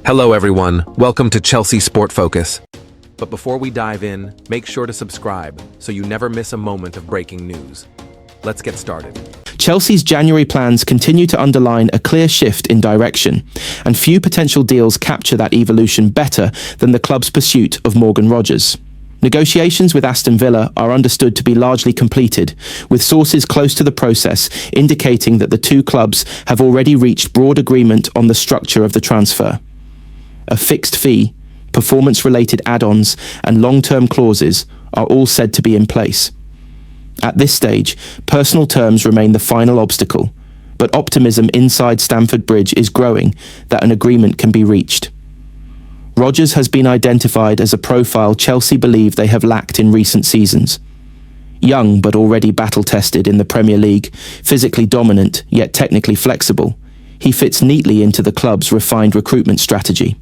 Hello everyone, welcome to Chelsea Sport Focus. But before we dive in, make sure to subscribe so you never miss a moment of breaking news. Let's get started. Chelsea's January plans continue to underline a clear shift in direction, and few potential deals capture that evolution better than the club's pursuit of Morgan Rogers. Negotiations with Aston Villa are understood to be largely completed, with sources close to the process indicating that the two clubs have already reached broad agreement on the structure of the transfer. A fixed fee, performance-related add-ons, and long-term clauses are all said to be in place. At this stage, personal terms remain the final obstacle, but optimism inside Stamford Bridge is growing that an agreement can be reached. Rogers has been identified as a profile Chelsea believe they have lacked in recent seasons. Young but already battle-tested in the Premier League, physically dominant yet technically flexible, he fits neatly into the club's refined recruitment strategy.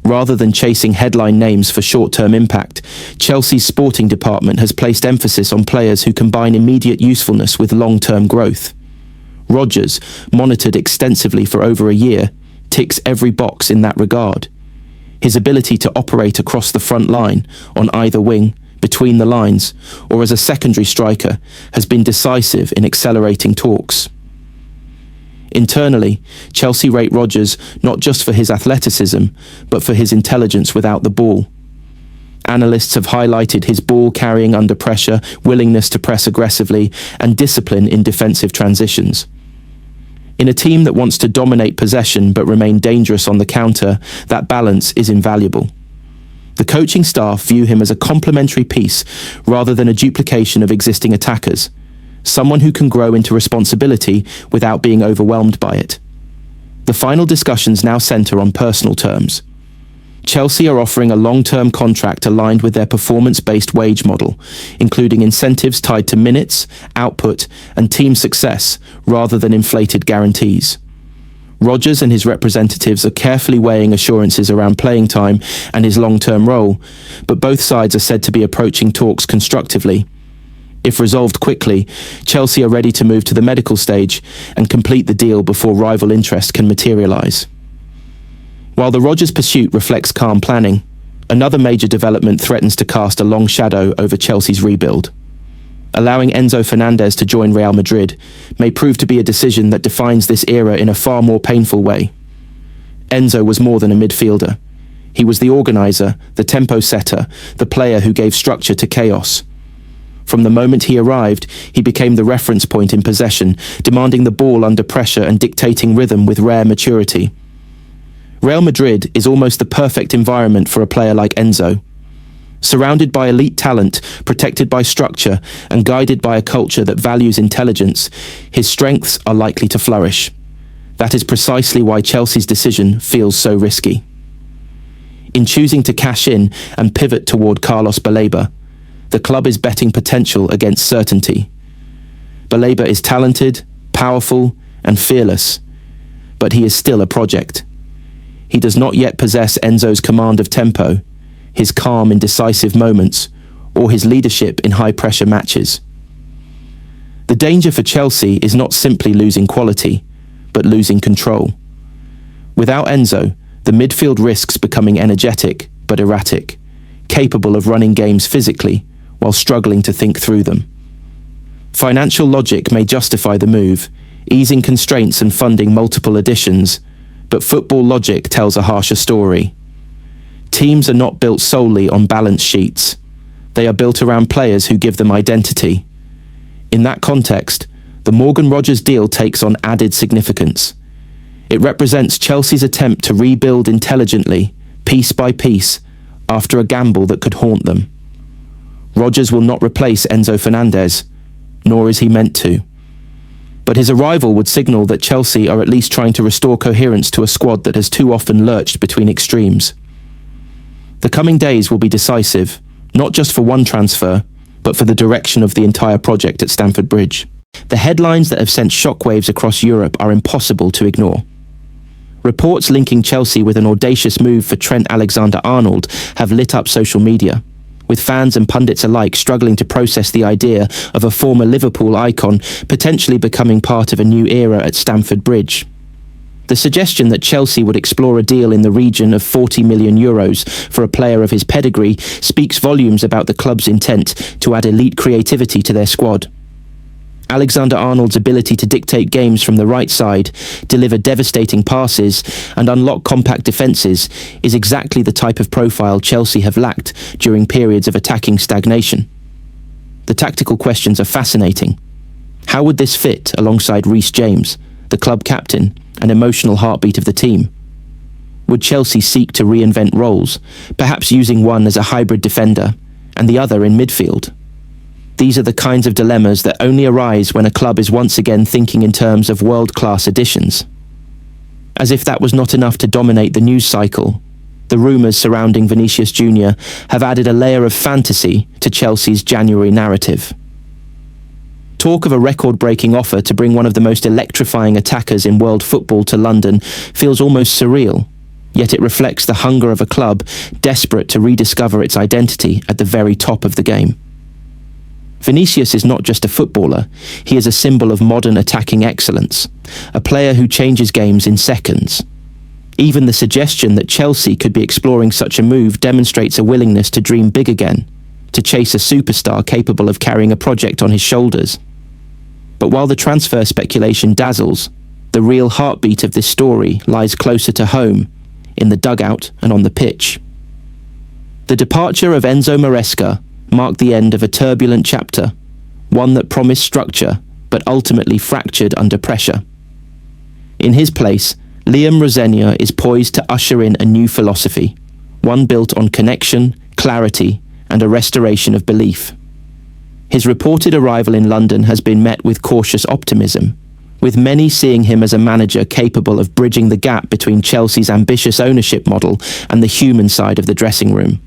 Rather than chasing headline names for short-term impact, Chelsea's sporting department has placed emphasis on players who combine immediate usefulness with long-term growth. Rogers, monitored extensively for over a year, ticks every box in that regard. His ability to operate across the front line, on either wing, between the lines, or as a secondary striker, has been decisive in accelerating talks. Internally, Chelsea rate Rogers not just for his athleticism, but for his intelligence without the ball. Analysts have highlighted his ball carrying under pressure, willingness to press aggressively, and discipline in defensive transitions. In a team that wants to dominate possession but remain dangerous on the counter, that balance is invaluable. The coaching staff view him as a complementary piece rather than a duplication of existing attackers. Someone who can grow into responsibility without being overwhelmed by it. The final discussions now centre on personal terms. Chelsea are offering a long-term contract aligned with their performance-based wage model, including incentives tied to minutes, output, and team success, rather than inflated guarantees. Rogers and his representatives are carefully weighing assurances around playing time and his long-term role, but both sides are said to be approaching talks constructively. If resolved quickly, Chelsea are ready to move to the medical stage and complete the deal before rival interest can materialise. While the Rogers pursuit reflects calm planning, another major development threatens to cast a long shadow over Chelsea's rebuild. Allowing Enzo Fernandez to join Real Madrid may prove to be a decision that defines this era in a far more painful way. Enzo was more than a midfielder. He was the organiser, the tempo setter, the player who gave structure to chaos. From the moment he arrived, he became the reference point in possession, demanding the ball under pressure and dictating rhythm with rare maturity. Real Madrid is almost the perfect environment for a player like Enzo. Surrounded by elite talent, protected by structure, and guided by a culture that values intelligence, his strengths are likely to flourish. That is precisely why Chelsea's decision feels so risky. In choosing to cash in and pivot toward Carlos Baleba, the club is betting potential against certainty. Baleba is talented, powerful, and fearless, but he is still a project. He does not yet possess Enzo's command of tempo, his calm in decisive moments, or his leadership in high-pressure matches. The danger for Chelsea is not simply losing quality, but losing control. Without Enzo, the midfield risks becoming energetic but erratic, capable of running games physically, while struggling to think through them. Financial logic may justify the move, easing constraints and funding multiple additions, but football logic tells a harsher story. Teams are not built solely on balance sheets. They are built around players who give them identity. In that context, the Morgan Rogers deal takes on added significance. It represents Chelsea's attempt to rebuild intelligently, piece by piece, after a gamble that could haunt them. Rogers will not replace Enzo Fernandez, nor is he meant to. But his arrival would signal that Chelsea are at least trying to restore coherence to a squad that has too often lurched between extremes. The coming days will be decisive, not just for one transfer, but for the direction of the entire project at Stamford Bridge. The headlines that have sent shockwaves across Europe are impossible to ignore. Reports linking Chelsea with an audacious move for Trent Alexander-Arnold have lit up social media, with fans and pundits alike struggling to process the idea of a former Liverpool icon potentially becoming part of a new era at Stamford Bridge. The suggestion that Chelsea would explore a deal in the region of €40 million for a player of his pedigree speaks volumes about the club's intent to add elite creativity to their squad. Alexander-Arnold's ability to dictate games from the right side, deliver devastating passes, and unlock compact defences is exactly the type of profile Chelsea have lacked during periods of attacking stagnation. The tactical questions are fascinating. How would this fit alongside Reece James, the club captain and emotional heartbeat of the team? Would Chelsea seek to reinvent roles, perhaps using one as a hybrid defender and the other in midfield? These are the kinds of dilemmas that only arise when a club is once again thinking in terms of world-class additions. As if that was not enough to dominate the news cycle, the rumours surrounding VINICIUS Jr. have added a layer of fantasy to Chelsea's January narrative. Talk of a record-breaking offer to bring one of the most electrifying attackers in world football to London feels almost surreal, yet it reflects the hunger of a club desperate to rediscover its identity at the very top of the game. VINICIUS is not just a footballer, he is a symbol of modern attacking excellence, a player who changes games in seconds. Even the suggestion that Chelsea could be exploring such a move demonstrates a willingness to dream big again, to chase a superstar capable of carrying a project on his shoulders. But while the transfer speculation dazzles, the real heartbeat of this story lies closer to home, in the dugout and on the pitch. The departure of Enzo Marresca marked the end of a turbulent chapter, one that promised structure but ultimately fractured under pressure. In his place, Liam Rosenior is poised to usher in a new philosophy, one built on connection, clarity, and a restoration of belief. His reported arrival in London has been met with cautious optimism, with many seeing him as a manager capable of bridging the gap between Chelsea's ambitious ownership model and the human side of the dressing room.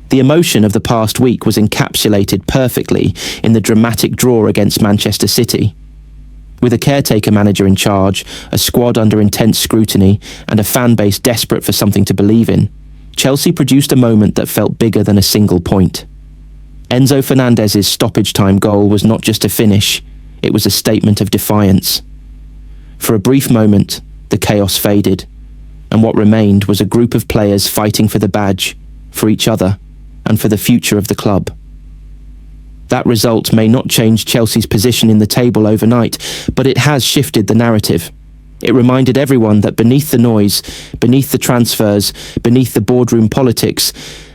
The emotion of the past week was encapsulated perfectly in the dramatic draw against Manchester City. With a caretaker manager in charge, a squad under intense scrutiny, and a fan base desperate for something to believe in, Chelsea produced a moment that felt bigger than a single point. Enzo Fernandez's stoppage-time goal was not just a finish, it was a statement of defiance. For a brief moment, the chaos faded, and what remained was a group of players fighting for the badge, for each other, and for the future of the club. That result may not change Chelsea's position in the table overnight, but it has shifted the narrative. It reminded everyone that beneath the noise, beneath the transfers, beneath the boardroom politics,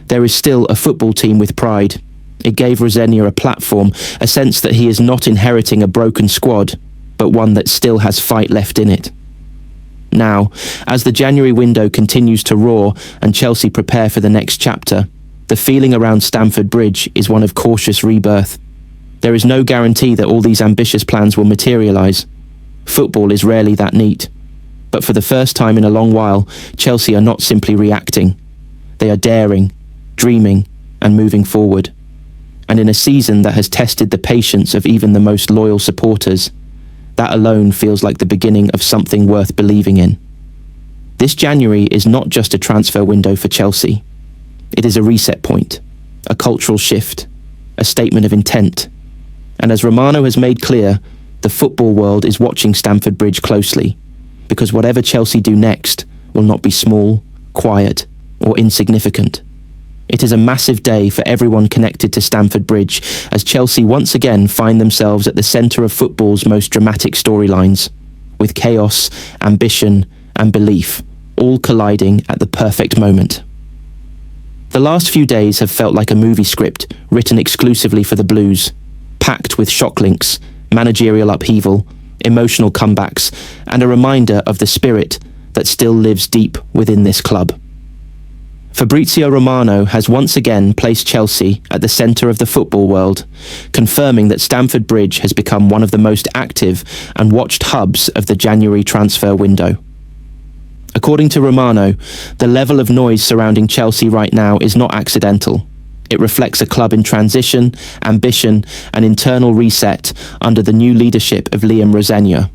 there is still a football team with pride. It gave Rosenior a platform, a sense that he is not inheriting a broken squad, but one that still has fight left in it. Now, as the January window continues to roar and Chelsea prepare for the next chapter, the feeling around Stamford Bridge is one of cautious rebirth. There is no guarantee that all these ambitious plans will materialise. Football is rarely that neat. But for the first time in a long while, Chelsea are not simply reacting. They are daring, dreaming, and moving forward. And in a season that has tested the patience of even the most loyal supporters, that alone feels like the beginning of something worth believing in. This January is not just a transfer window for Chelsea. It is a reset point, a cultural shift, a statement of intent. And as Romano has made clear, the football world is watching Stamford Bridge closely, because whatever Chelsea do next will not be small, quiet, or insignificant. It is a massive day for everyone connected to Stamford Bridge, as Chelsea once again find themselves at the centre of football's most dramatic storylines, with chaos, ambition, and belief all colliding at the perfect moment. The last few days have felt like a movie script written exclusively for the Blues, packed with shock links, managerial upheaval, emotional comebacks, and a reminder of the spirit that still lives deep within this club. Fabrizio Romano has once again placed Chelsea at the centre of the football world, confirming that Stamford Bridge has become one of the most active and watched hubs of the January transfer window. According to Romano, the level of noise surrounding Chelsea right now is not accidental. It reflects a club in transition, ambition, and internal reset under the new leadership of Liam Rosenior.